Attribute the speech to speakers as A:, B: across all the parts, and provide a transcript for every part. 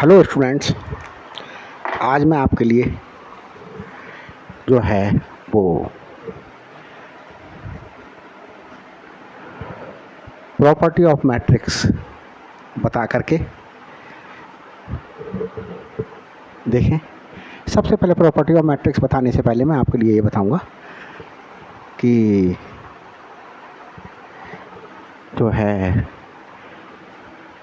A: Hello students, आज मैं आपके लिए जो है वो प्रॉपर्टी ऑफ मैट्रिक्स बता करके देखें। सबसे पहले प्रॉपर्टी ऑफ मैट्रिक्स बताने से पहले मैं आपके लिए ये बताऊंगा कि जो है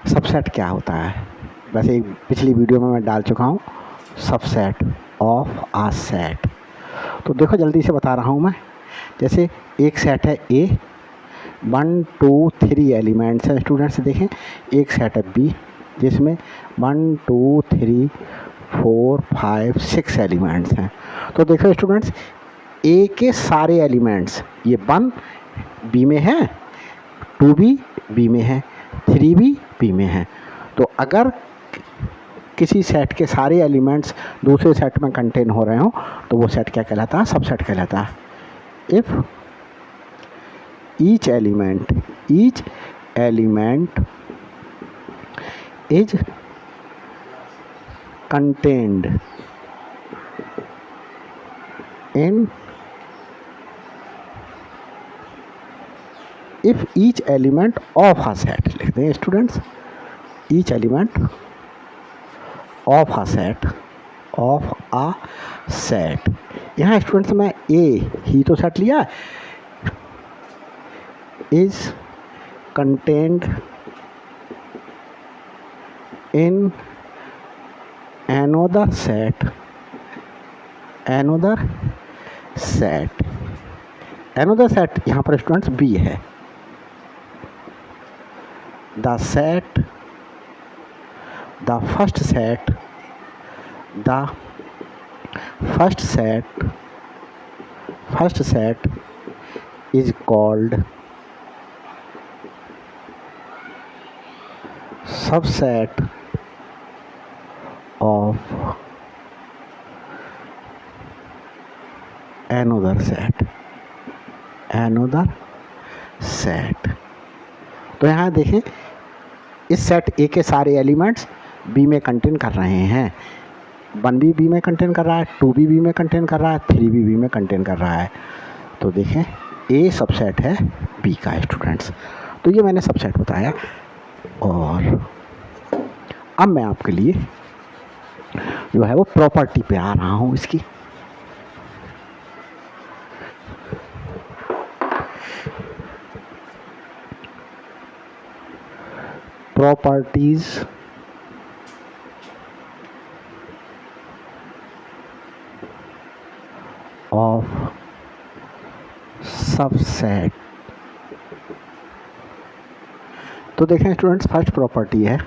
A: सबसेट क्या होता है। वैसे पिछली वीडियो में मैं डाल चुका हूँ सबसेट ऑफ आ सेट। तो देखो जल्दी से बता रहा हूँ मैं। जैसे एक सेट है ए, 1 2 3 एलिमेंट्स हैं स्टूडेंट्स। देखें एक सेट है बी जिसमें 1 2 3 4 5 6 एलिमेंट्स हैं। तो देखो स्टूडेंट्स, ए के सारे एलिमेंट्स ये 1 बी में है, 2 भी बी में है, 3 भी बी में है। तो अगर किसी सेट के सारे एलिमेंट्स दूसरे सेट में कंटेन हो रहे हो तो वो सेट क्या कहलाता है? सबसेट कहलाता है। If each element is contained in if each element of a set, लिख दें students, each element of a set। यहाँ स्टूडेंट्स मैं ए ही तो सेट लिया, is contained in another set यहाँ पर स्टूडेंट्स बी है। the first set is called subset of another set। तो यहाँ देखें, इस सेट ए के सारे एलिमेंट्स बी में कंटेन कर रहे हैं। 1 भी बी में कंटेन कर रहा है, 2 भी बी में कंटेन कर रहा है, 3 भी बी में कंटेन कर रहा है। तो देखें ए सबसेट है बी का स्टूडेंट्स। तो ये मैंने सबसेट बताया। और अब मैं आपके लिए जो है वो प्रॉपर्टी पे आ रहा हूँ इसकी। Properties of subset. तो देखें स्टूडेंट्स, फर्स्ट प्रॉपर्टी है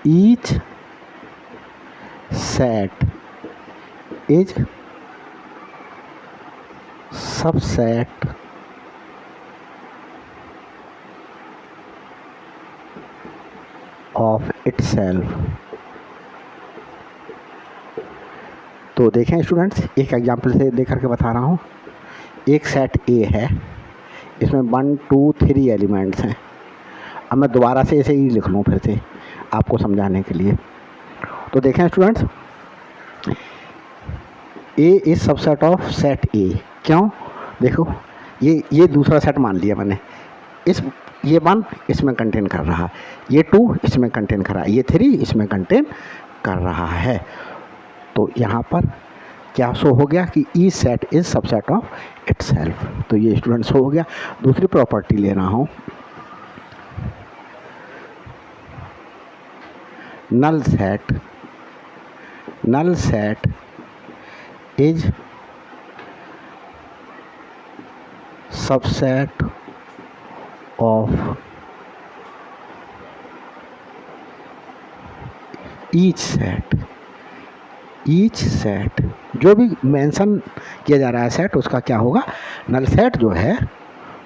A: each set is subset of itself. तो देखें स्टूडेंट्स, एक एग्जांपल से दे करके बता रहा हूँ। एक सेट ए है, इसमें 1 2 3 एलिमेंट्स हैं। अब मैं दोबारा से ऐसे ही लिख लूँ फिर से आपको समझाने के लिए। तो देखें students, A is subset of set ए। क्यों? देखो ये दूसरा सेट मान लिया मैंने। ये 1 इसमें कंटेन कर रहा है, ये 2 इसमें कंटेन कर रहा है, ये 3 इसमें कंटेन कर रहा है। तो यहाँ पर क्या शो हो गया कि E set is subset of itself. तो ये स्टूडेंट्स हो गया। दूसरी प्रॉपर्टी ले रहा हूँ, null set is subset of each set. जो भी मेंशन किया जा रहा है सेट, उसका क्या होगा? नल सेट जो है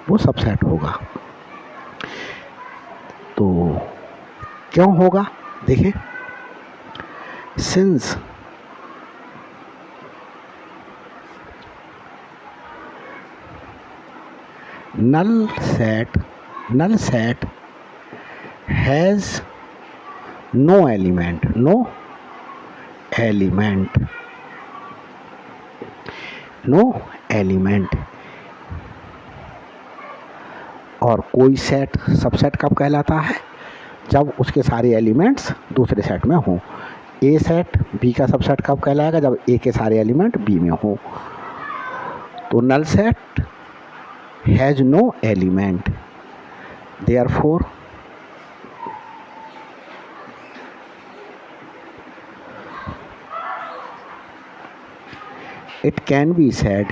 A: वो सबसेट होगा। तो क्यों होगा? देखें, since null set has no element, no element, no element. और कोई सेट सबसेट कब कहलाता है? जब उसके सारे एलिमेंट्स दूसरे सेट में हों। ए सेट बी का सबसेट कब कहलाएगा? जब ए के सारे एलिमेंट बी में हों। तो null set has no element, therefore it can be said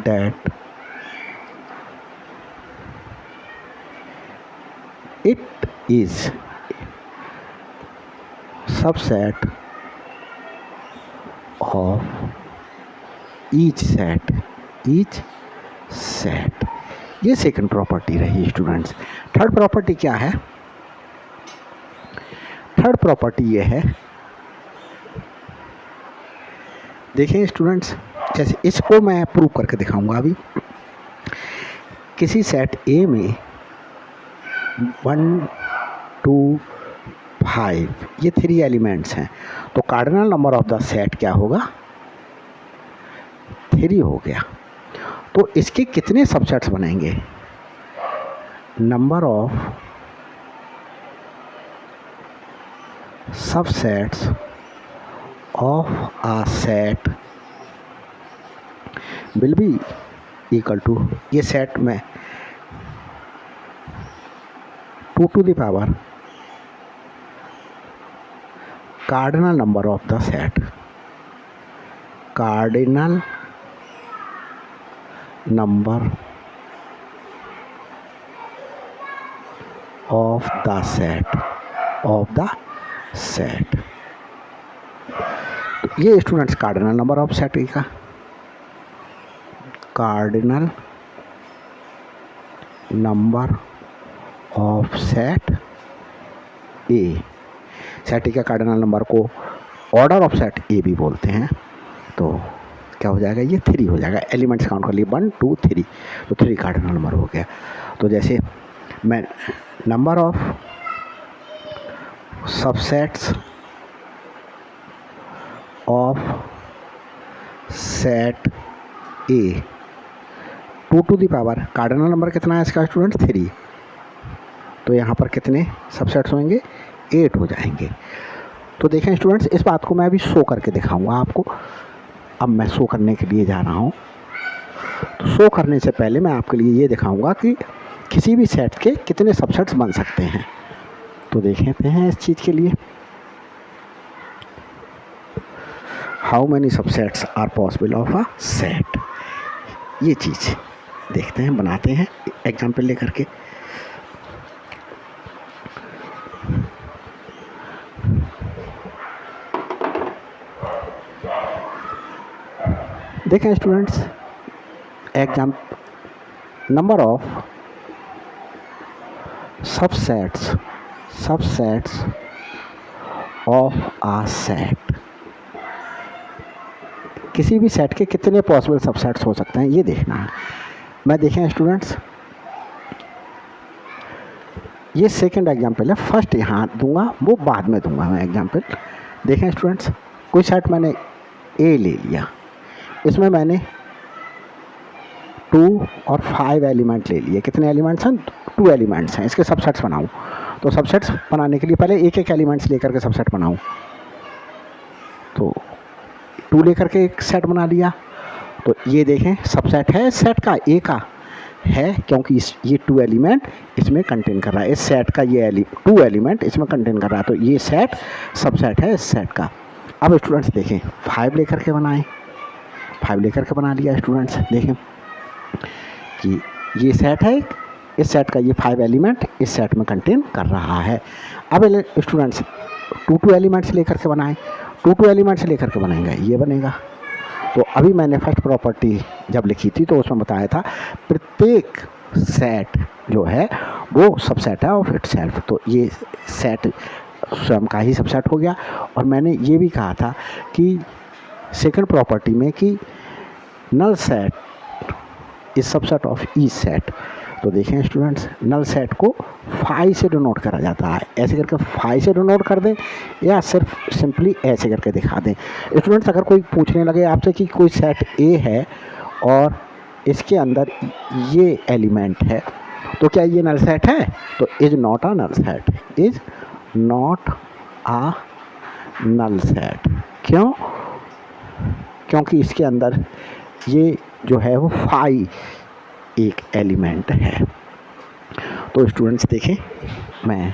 A: that it is subset of each set। ये सेकंड प्रॉपर्टी रही स्टूडेंट्स। थर्ड प्रॉपर्टी क्या है? थर्ड प्रॉपर्टी ये है, देखें स्टूडेंट्स, जैसे इसको मैं प्रूव करके दिखाऊंगा अभी। किसी सेट ए में 1 2 5 ये 3 एलिमेंट्स हैं, तो cardinal number of the set क्या होगा? 3 हो गया। तो इसके कितने सबसेट्स बनेंगे? Number of subsets of a set will be equal to, ये सेट में 2 to the power cardinal number of the set, cardinal number of the set। ये students cardinal number of set का, cardinal number of set A. Set A का cardinal number को order of set A भी बोलते हैं। तो क्या हो जाएगा? ये 3 हो जाएगा। एलिमेंट्स काउंट कर लिए 1 2 3, तो 3 कार्डिनल नंबर हो गया। तो जैसे मैं number of subsets of set A 2 to the power, cardinal number कितना है इसका स्टूडेंट? 3। तो यहाँ पर कितने सबसेट्स होंगे? 8 हो जाएंगे। तो देखें स्टूडेंट्स, इस बात को मैं अभी शो करके दिखाऊंगा आपको। अब मैं शो करने के लिए जा रहा हूँ। तो शो करने से पहले मैं आपके लिए ये दिखाऊंगा कि किसी भी सेट के कितने सबसेट्स बन सकते हैं। तो देखते हैं इस चीज़ के लिए, how many subsets are possible of a set. ये चीज़ देखते हैं, बनाते हैं एग्जाम्पल लेकर के। देखें students, number of subsets of a set, किसी भी सेट के कितने पॉसिबल सबसेट्स हो सकते हैं ये देखना है। मैं देखें स्टूडेंट्स, ये सेकंड एग्जाम्पल है। फर्स्ट यहाँ दूंगा, वो बाद में दूंगा मैं एग्जाम्पल। देखें स्टूडेंट्स, कोई सेट मैंने ए ले लिया, इसमें मैंने 2 और 5 एलिमेंट ले लिए। कितने एलिमेंट्स हैं? 2 एलिमेंट्स हैं। इसके सबसेट्स बनाऊं, तो सबसेट्स बनाने के लिए पहले एक एलिमेंट्स लेकर के सबसेट बनाऊं। तो 2 लेकर के एक सेट बना लिया। तो ये देखें सबसेट है सेट का, ए का है, क्योंकि ये 2 एलिमेंट इसमें कंटेन कर रहा है। इस सेट का ये 2 एलिमेंट इसमें कंटेन कर रहा है, तो ये सेट सबसेट है इस सेट का। अब स्टूडेंट्स देखें, 5 लेकर के बनाएं, 5 लेकर के बना लिया स्टूडेंट्स। देखें कि ये सेट है, इस सेट का ये 5 एलिमेंट इस सेट में कंटेन कर रहा है। अब स्टूडेंट्स 2 एलिमेंट्स लेकर के बनाएं, 2 एलिमेंट्स लेकर के बनाएंगे, ये बनेगा। तो अभी मैंने फर्स्ट प्रॉपर्टी जब लिखी थी तो उसमें बताया था प्रत्येक सेट जो है वो सबसेट है ऑफ इटसेल्फ। तो ये सेट स्वयं का ही सबसेट हो गया। और मैंने ये भी कहा था कि सेकंड प्रॉपर्टी में कि null set is subset of each set. तो देखें स्टूडेंट्स, नल सेट को फाई से डिनोट करा जाता है। ऐसे करके फाई से डिनोट कर दें या सिर्फ सिंपली ऐसे करके दिखा दें। स्टूडेंट्स, अगर कोई पूछने लगे आपसे कि कोई सेट ए है और इसके अंदर ये एलिमेंट है तो क्या ये नल सेट है? तो is not a null set, is not a null set. क्यों? क्योंकि इसके अंदर ये जो है वो फाई एक एलिमेंट है। तो स्टूडेंट्स देखें, मैं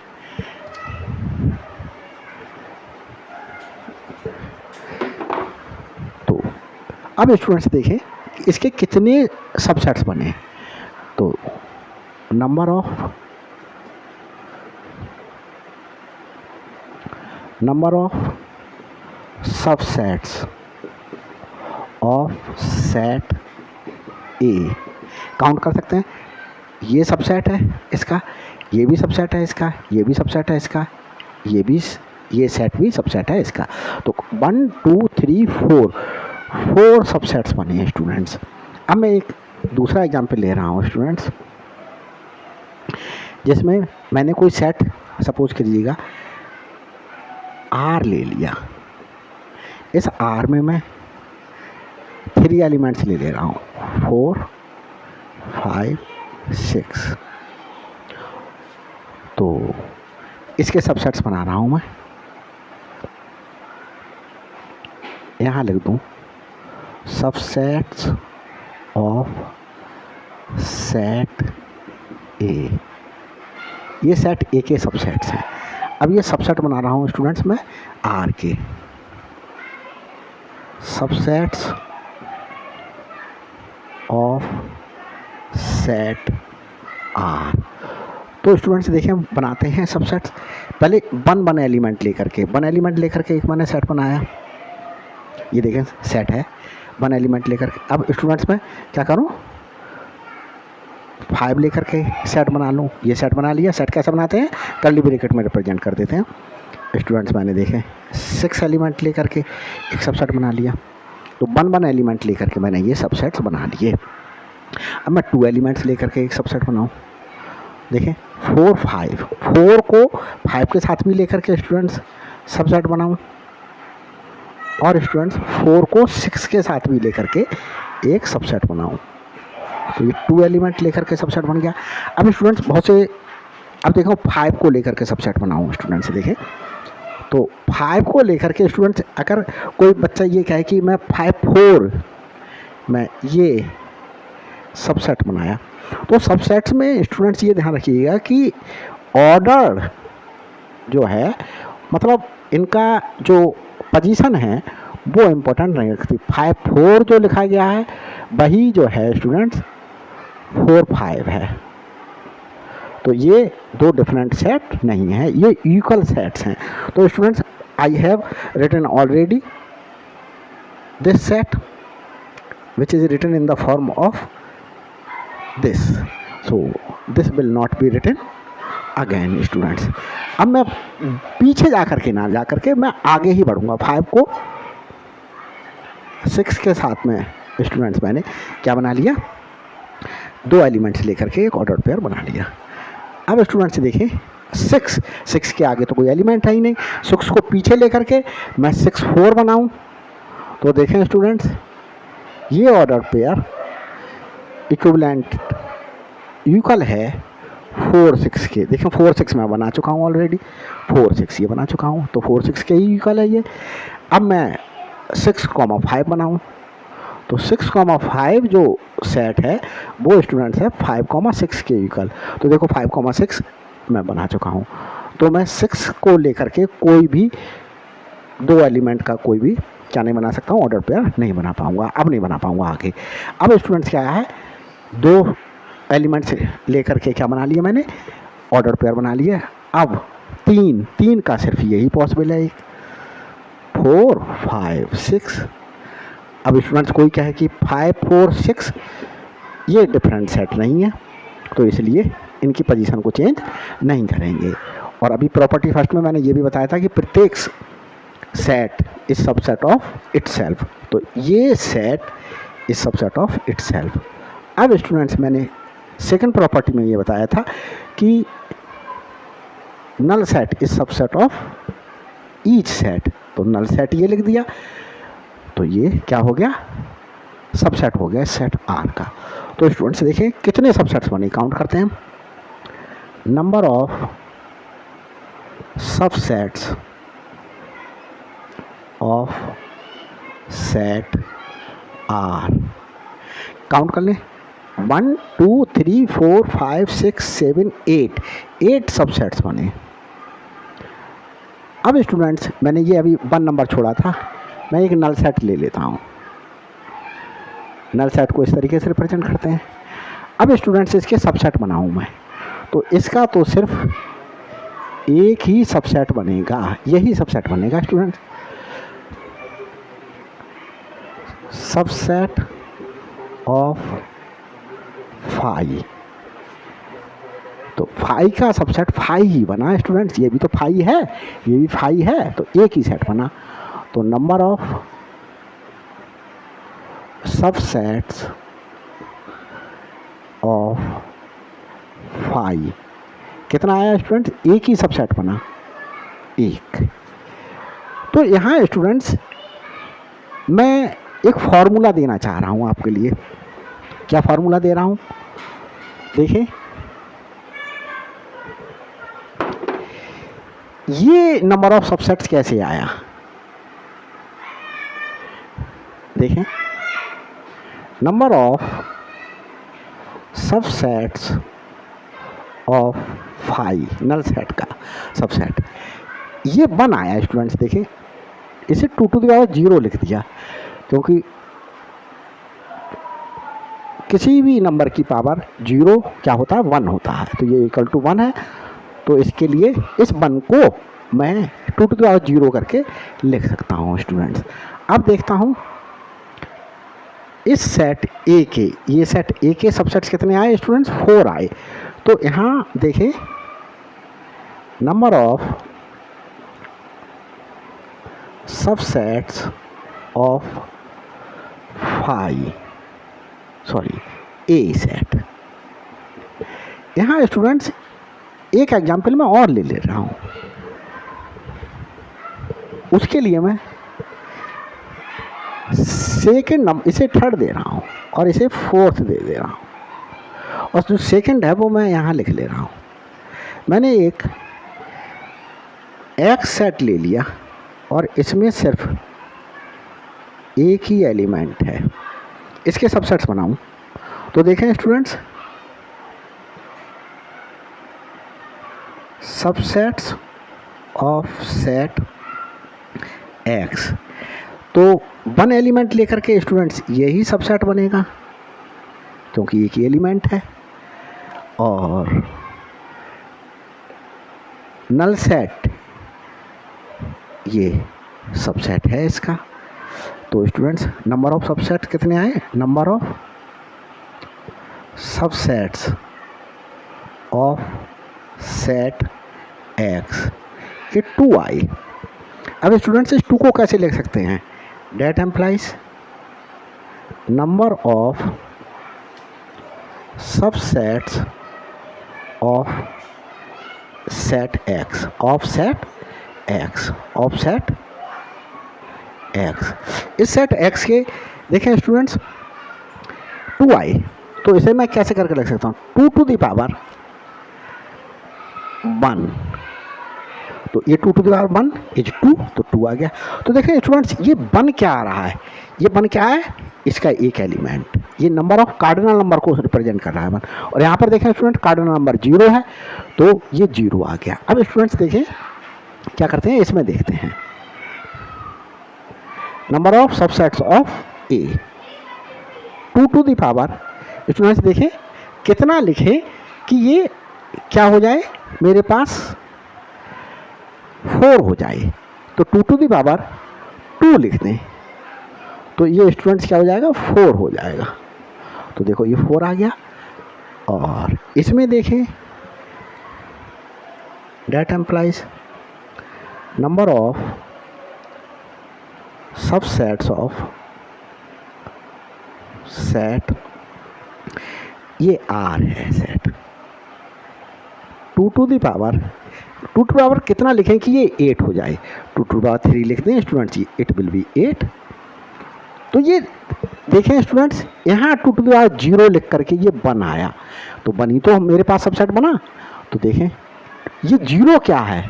A: तो अब स्टूडेंट्स देखें इसके कितने सबसेट्स बने। तो number of subsets of set A count कर सकते हैं। ये सबसेट है इसका, ये भी सबसेट है इसका, ये भी सबसेट है इसका, ये सेट भी सबसेट है इसका। तो 1 2 3 4 सबसेट्स बने हैं स्टूडेंट्स। अब मैं एक दूसरा एग्जाम्पल ले रहा हूँ स्टूडेंट्स, जिसमें मैंने कोई सेट सपोज करिएगा आर ले लिया। इस आर में मैं 3 एलिमेंट्स ले रहा हूँ, 4 5 6। तो इसके सबसेट्स बना रहा हूँ मैं। यहाँ लिख दूँ सबसेट्स ऑफ सेट ए। ये सेट ए के सबसेट्स हैं। अब ये सबसेट बना रहा हूँ स्टूडेंट्स मैं आर के। Subsets of set R. तो स्टूडेंट्स देखें बनाते हैं सबसेट्स। पहले वन एलिमेंट लेकर के एक मैंने सेट बनाया। ये देखें सेट है, 1 एलिमेंट लेकर के। अब स्टूडेंट्स मैं क्या करूं, 5 लेकर के सेट बना लूं। ये सेट बना लिया। सेट कैसे बनाते हैं, कर्ली ब्रैकेट में रिप्रेजेंट कर देते हैं। स्टूडेंट्स मैंने देखें 6 एलिमेंट लेकर के एक सबसेट बना लिया। तो 1 एलिमेंट लेकर के मैंने ये सबसेट्स बना लिए। अब मैं 2 एलिमेंट्स लेकर के एक सबसेट बनाऊं। देखें 4 5, 4 को 5 के साथ भी लेकर के स्टूडेंट्स सबसेट बनाऊं, और स्टूडेंट्स 4 को 6 के साथ भी लेकर के एक सबसेट बनाऊं। तो ये 2 एलिमेंट लेकर के सबसेट बन गया। अब स्टूडेंट्स बहुत से, अब देखो 5 को लेकर के सबसेट बनाऊं स्टूडेंट्स। देखें तो 5 को लेकर के स्टूडेंट्स, अगर कोई बच्चा ये कहे कि मैं 5 4 मैं ये सबसेट बनाया, तो सबसेट्स में स्टूडेंट्स ये ध्यान रखिएगा कि ऑर्डर जो है, मतलब इनका जो पोजीशन है वो इम्पोर्टेंट नहीं रखती। 5 4 जो लिखा गया है वही जो है स्टूडेंट्स 4 5 है। तो ये 2 डिफरेंट सेट नहीं है, ये इक्वल सेट्स हैं। तो students I have written already this set which is written in the form of this, so this will not be written again students। अब मैं पीछे जाकर के मैं आगे ही बढ़ूंगा। 5 को 6 के साथ में स्टूडेंट्स मैंने क्या बना लिया, 2 एलिमेंट्स लेकर के एक ऑर्डर पेयर बना लिया। अब स्टूडेंट्स देखिए 6 के आगे तो कोई एलिमेंट है ही नहीं। 6 को पीछे लेकर के मैं 6 4 बनाऊं, तो देखें स्टूडेंट्स ये ऑर्डर पेयर इक्विवेलेंट इक्वल है 4 6 के। देखें 4 6 मैं बना चुका हूँ ऑलरेडी, 4 6 ये बना चुका हूँ, तो 4 6 के ही इक्वल है ये। अब मैं 6 5 बनाऊँ, तो 6 5 जो सेट है वो स्टूडेंट्स है 5 6 के इक्वल। तो देखो 5 6 मैं बना चुका हूँ। तो मैं 6 को लेकर के कोई भी 2 एलिमेंट का कोई भी क्या नहीं बना सकता हूँ, ऑर्डर पेयर नहीं बना पाऊँगा, अब नहीं बना पाऊँगा आगे। अब स्टूडेंट्स क्या है, 2 एलिमेंट्स लेकर के क्या बना लिया मैंने, ऑर्डर पेयर बना लिया। अब 3 का सिर्फ यही पॉसिबल है, 4 5 6। अब स्टूडेंट्स कोई कहे कि 5 4 6 ये डिफरेंट सेट नहीं है, तो इसलिए इनकी पोजीशन को चेंज नहीं करेंगे। और अभी प्रॉपर्टी फर्स्ट में मैंने ये भी बताया था कि प्रत्येक set is subset of itself. तो ये set is subset of itself. अब स्टूडेंट्स मैंने सेकंड प्रॉपर्टी में ये बताया था कि null set is subset of each set. तो नल सेट ये लिख दिया, तो ये क्या हो गया, सबसेट हो गया सेट आर का। तो स्टूडेंट्स देखिए कितने सबसेट्स बने, काउंट करते हैं। Number of subsets of set R, count कर लें, 1 2 3 4 5 6 7 8 सबसेट्स बने। अब स्टूडेंट्स मैंने ये अभी 1 नंबर छोड़ा था, मैं एक नल सेट ले लेता हूँ। नल सेट को इस तरीके से रिप्रेजेंट करते हैं। अब स्टूडेंट्स इसके सबसेट बनाऊँ मैं, तो इसका तो सिर्फ एक ही सबसेट बनेगा, यही सबसेट बनेगा स्टूडेंट्स, सबसेट ऑफ फाई। तो फाई का सबसेट फाई ही बना स्टूडेंट्स, ये भी तो फाई है, ये भी फाई है, तो एक ही सेट बना। तो number of subsets of phi कितना आया स्टूडेंट्स, एक ही सबसेट बना, एक। तो यहाँ स्टूडेंट्स मैं एक फार्मूला देना चाह रहा हूँ आपके लिए। क्या फार्मूला दे रहा हूँ, देखिए ये नंबर ऑफ सबसेट्स कैसे आया, देखें, number of subsets of phi, null set का सबसेट, ये 1 आया स्टूडेंट्स। देखें इसे 2 टू द पावर 0 लिख दिया, क्योंकि किसी भी नंबर की पावर 0 क्या होता है, 1 होता है, तो ये इक्वल टू 1 है। तो इसके लिए इस 1 को मैं 2 टू द पावर 0 करके लिख सकता हूँ स्टूडेंट्स। अब देखता हूँ इस सेट ए के, ये सेट ए के सबसेट्स कितने आए स्टूडेंट्स, 4 आए। तो यहाँ देखें number of subsets of phi, sorry A set. यहाँ स्टूडेंट्स एक एग्जाम्पल मैं और ले रहा हूँ, उसके लिए मैं सेकेंड नंबर इसे 3rd दे रहा हूँ और इसे 4th दे रहा हूँ, और जो सेकेंड है वो मैं यहाँ लिख ले रहा हूँ। मैंने एक एक्स सेट ले लिया और इसमें सिर्फ एक ही एलिमेंट है, इसके सबसेट्स बनाऊँ। तो देखें students, subsets of set x, तो 1 एलिमेंट लेकर के स्टूडेंट्स यही सबसेट बनेगा, क्योंकि एक ही एलिमेंट है, और नल सेट ये सबसेट है इसका। तो स्टूडेंट्स नंबर ऑफ सबसेट कितने आए, number of subsets of set x ये 2 आए। अब स्टूडेंट्स इस 2 को कैसे लिख सकते हैं, that implies number of subsets of set X, of set X, of set X. इस सेट एक्स के देखें स्टूडेंट्स 2 आए, तो इसे मैं कैसे करके लिख सकता हूँ, 2 टू द पावर 1, तो ये 2 टू द पावर 1 इज 2, तो 2 आ गया। तो देखें स्टूडेंट्स ये 1 क्या आ रहा है, ये 1 क्या है, इसका एक एलिमेंट, ये नंबर ऑफ कार्डिनल नंबर को रिप्रेजेंट कर रहा है 1, और यहाँ पर देखें स्टूडेंट कार्डिनल नंबर 0 है, तो ये 0 आ गया। अब स्टूडेंट्स देखें क्या करते हैं, इसमें देखते हैं number of subsets of A 2 to the power, students देखें कितना लिखें कि ये क्या हो जाए, मेरे पास 4 हो जाए, तो 2 टू द पावर 2 लिख दें, तो ये स्टूडेंट्स क्या हो जाएगा, 4 हो जाएगा। तो देखो ये 4 आ गया, और इसमें देखें that implies number of subsets of set, ये R है सेट, 2 to the पावर कितना लिखें कि ये 8 हो जाए, 2 to the पावर 3 लिखते हैं स्टूडेंट्स, इट विल बी 8। तो ये देखें स्टूडेंट्स, यहाँ 2 to the पावर 0 लिख करके ये 1 आया, तो बनी तो मेरे पास सबसेट बना। तो देखें ये 0 क्या है,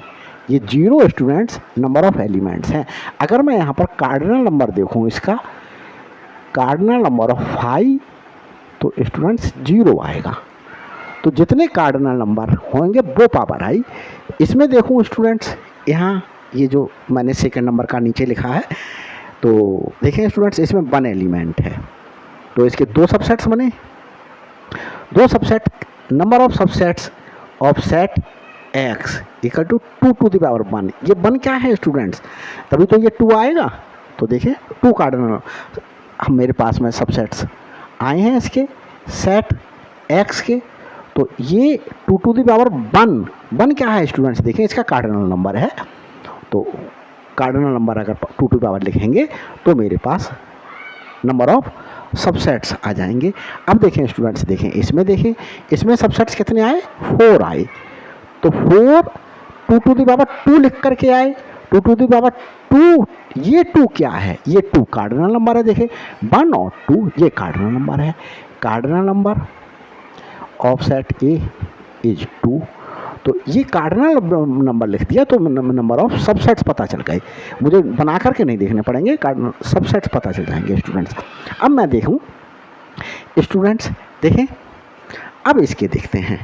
A: ये 0 स्टूडेंट्स नंबर ऑफ एलिमेंट्स हैं। अगर मैं यहाँ पर कार्डिनल नंबर देखूँ, इसका कार्डिनल नंबर ऑफ 5, तो स्टूडेंट्स 0 आएगा। तो जितने कार्डिनल नंबर होंगे वो पावर आई। इसमें देखूँ स्टूडेंट्स, यहाँ ये जो मैंने सेकंड नंबर का नीचे लिखा है, तो देखें स्टूडेंट्स इसमें 1 एलिमेंट है, तो इसके 2 सबसेट्स बने, 2 subset, number of subsets of set x equal to 2 to the power 1। ये 1 क्या है स्टूडेंट्स, तभी तो ये 2 आएगा। तो देखिए 2 कार्डिनल हम मेरे पास में सबसेट्स आए हैं इसके सेट x के, तो ये 2 to the पावर 1 क्या है स्टूडेंट्स, देखिए इसका कार्डिनल नंबर है। तो कार्डिनल नंबर अगर 2 to the पावर लिखेंगे तो मेरे पास नंबर ऑफ सबसेट्स आ जाएंगे। अब देखें स्टूडेंट्स, देखें इसमें, देखें इसमें सबसेट्स कितने आए, 4 आए। तो 4 2 to the पावर 2 लिख करके आए, 2 to the पावर 2, ये 2 क्या है, ये 2 कार्डिनल नंबर है। देखें 1 और 2 ये कार्डिनल नंबर है। Cardinal number of set A is 2, तो ये कार्डिनल नंबर लिख दिया, तो नंबर ऑफ सबसेट्स पता चल गए, मुझे बना करके नहीं देखने पड़ेंगे, कार्डिनल सबसेट्स पता चल जाएंगे स्टूडेंट्स। अब मैं देखूं स्टूडेंट्स, देखें अब इसके देखते हैं,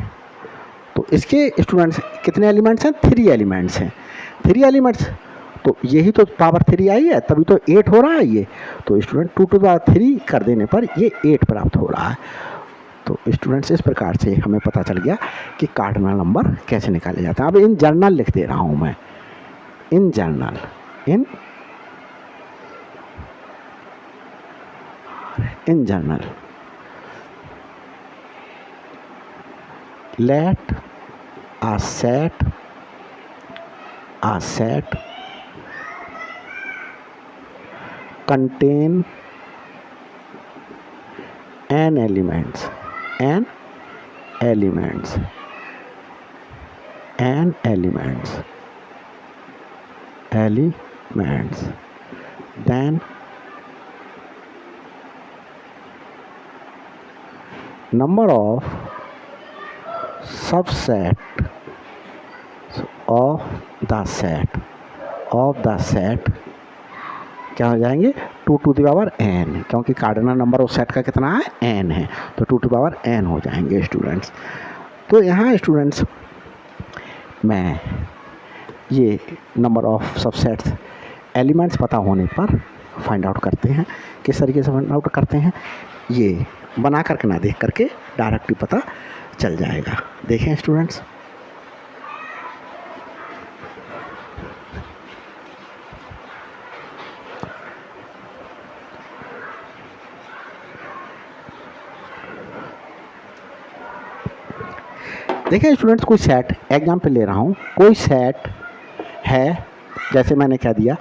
A: तो इसके स्टूडेंट्स कितने एलिमेंट्स हैं, 3 एलिमेंट्स हैं, 3 एलिमेंट्स, तो यही तो पावर 3 आई है, तभी तो 8 हो रहा है ये। तो स्टूडेंट 2 to the पावर 3 कर देने पर ये 8 प्राप्त हो रहा है। तो स्टूडेंट्स इस प्रकार से हमें पता चल गया कि कार्डिनल नंबर कैसे निकाले जाते हैं। अब इन जर्नल लिख दे रहा हूँ मैं, in journal, in journal let a set contain n elements then number of subset of the set क्या हो जाएंगे, 2 to the पावर n, क्योंकि कार्डिनल नंबर उस सेट का कितना है, n है, तो 2 to the पावर n हो जाएंगे स्टूडेंट्स। तो यहाँ स्टूडेंट्स मैं ये नंबर ऑफ सबसेट्स एलिमेंट्स पता होने पर फाइंड आउट करते हैं। किस तरीके से फाइंड आउट करते हैं, ये बना करके ना देख करके डायरेक्टली पता चल जाएगा। देखें स्टूडेंट्स, देखें स्टूडेंट्स, कोई सेट, एग्जाम्पल ले रहा हूँ, कोई सेट है, जैसे मैंने कह दिया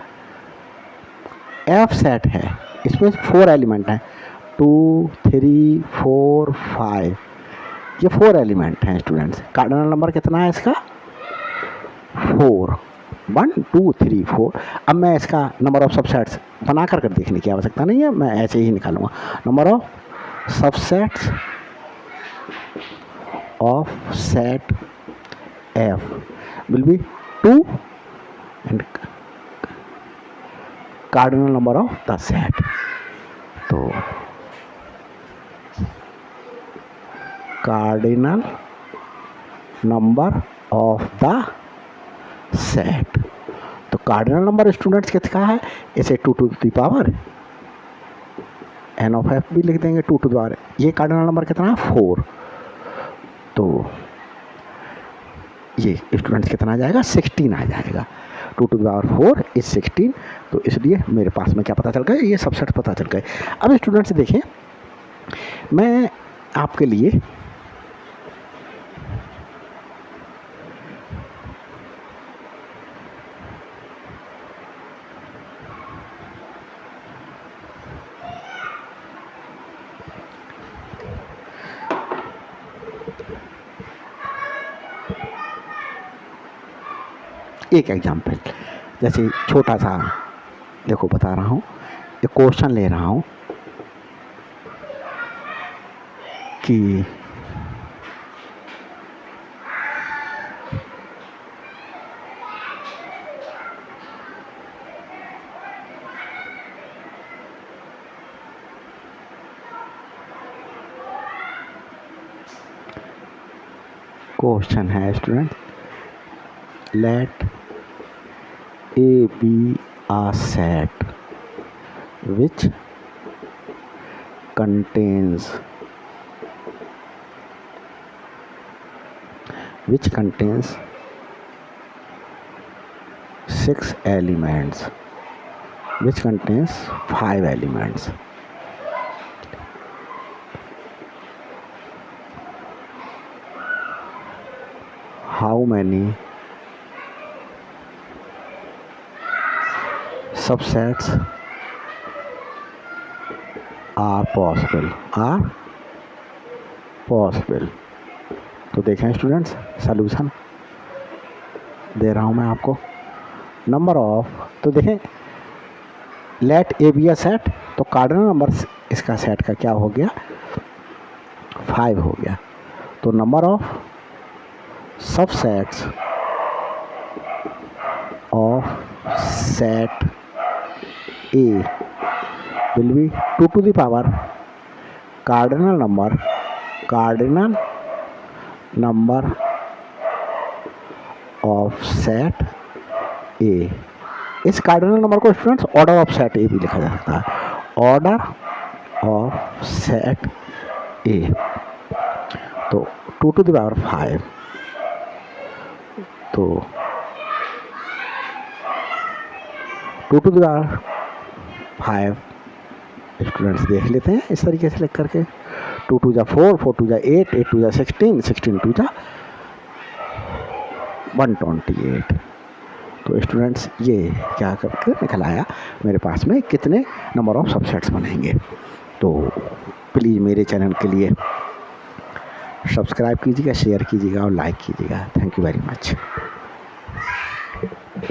A: एफ सेट है, इसमें 4 एलिमेंट हैं, 2 3 4 5, ये 4 एलिमेंट हैं स्टूडेंट्स। कार्डिनल नंबर कितना है इसका, 4, 1 2 3 4। अब मैं इसका नंबर ऑफ सबसेट्स बना कर देखने की आवश्यकता नहीं है, मैं ऐसे ही निकालूंगा। Number of subsets of set F will be 2 and cardinal number of the set। तो cardinal number of the set, तो कार्डिनल नंबर स्टूडेंट्स कितना है, इसे 2 to the power n of f भी लिख देंगे, 2 to the पावर, ये cardinal number कितना है, 4। तो ये स्टूडेंट्स कितना आ जाएगा, 16 आ जाएगा, 2 to the पावर 4 इज 16। तो इसलिए मेरे पास में क्या पता चल गया, ये सबसेट पता चल गए। अब स्टूडेंट्स देखें, मैं आपके लिए एक एग्जाम्पल, जैसे छोटा सा देखो बता रहा हूँ, एक क्वेश्चन ले रहा हूँ कि क्वेश्चन है student, let A B a set which contains 6 elements, which contains 5 elements. How many subsets are possible? तो देखें स्टूडेंट्स, सॉल्यूशन दे रहा हूँ मैं आपको। नंबर ऑफ, तो देखें let A B a set, तो कार्डिनल नंबर इसका सेट का क्या हो गया, 5 हो गया। तो number of subsets of set A will be 2 to the power cardinal number of set A. इस कार्डिनल नंबर को students order of set A भी लिखा जा सकता है, ऑर्डर ऑफ सेट ए। तो 2 to the power 5, तो 2 to the power 5 स्टूडेंट्स देख लेते हैं इस तरीके से लिख करके, 2 2 जा 4, 4 2 जा 8, 8 2 जा 16, 16 2 जा 128। तो स्टूडेंट्स ये क्या करके निकल आया मेरे पास में कितने नंबर ऑफ सबसेट्स बनेंगे। तो प्लीज़ मेरे चैनल के लिए सब्सक्राइब कीजिएगा, शेयर कीजिएगा और लाइक कीजिएगा। Thank you very much.